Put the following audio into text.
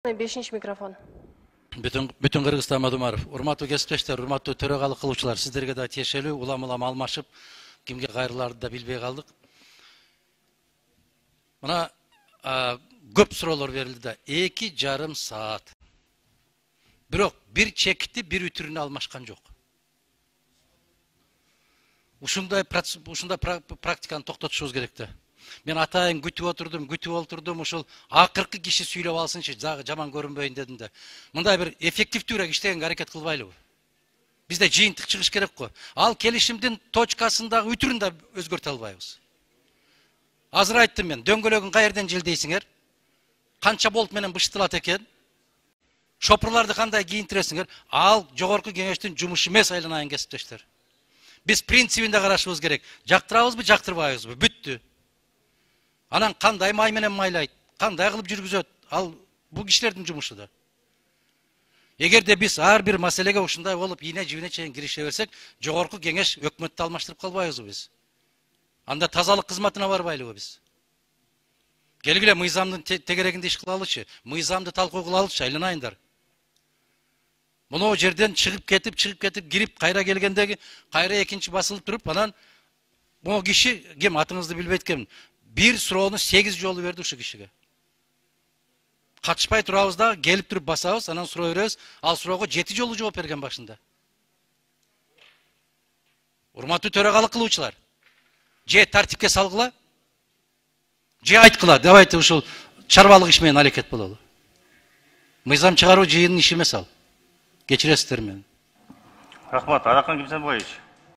Бешинчи микрофон. Бүтін Кыргызстан Мадумаров. Урматтуу кесиптештер, урматтуу төрөгалык кылуучулар, сиздерге да тиешелүү улам алмашып, кимге кайрыларды да билбей калдык. Мына көп суроолор берилди да, 2,5 саат. Бирок бир чекти, бир үтүрүнү алмашкан жок. Ушундай практиканы токтотушубуз керек да. Мен атайын күтүп отурдум, ушул акыркы киши сүйлөп алсынчы, жаман көрүнбөйүн дедим да. Мындай бир эффективдүүрөөк иштегенге аракет кылбайлыбы? Бизде жыйынтык чыгыш керек го. Ал келишимдин точкасындагы үтүрүн да өзгөртө албайбыз. Азыр айттым мен, дөңгөлөгүн каерден жылдейсиңер? Канча болт менен быштылат экен? Шопурларды кандай кийинтиресиңер? Ал жогорку кеңештин жумушу эмес, айланайын кесиптештер. Биз принцибинде карашыбыз керек. Жактырабызбы, жактырбайбызбы? Бүттү. Анан кандай май менен майлайт, кандай кылып жүргүзөт, ал бул кишилердин жумушу да. Эгерде биз ар бир маселеге ушундай болуп, ийне жибине чейин кирише берсек, жогорку кеңеш өкмөттү алмаштырып калбайбызбы биз? Анда тазалык кызматына барбайлыбы биз? Келгиле мыйзамдын тегерегинде иш кылалычы, мыйзамды талкуу кылалычы, айланайындар. Мына жерден чыгып кетип, кирип, кайра келгендеги, кайра экинчи басылып туруп, анан могу киши, ким атыңызды билбейт экен, бир суроону 8 жолу берди ушу кишиге. Катышпай турабыз да, келип туруп басабыз, анан суроо беребиз, ал суроого 7 жолу жооп берген башында. Урматтуу төрагалык кылуучулар, же тартипке салгыла, же айткыла, давайте ушул чарбалык иш менен аракет бололу. Мыйзам чыгаруу жыйынын иши эмес ал. Кечиресиздер мени. Рахмат, Арақан Кимсенбаевич.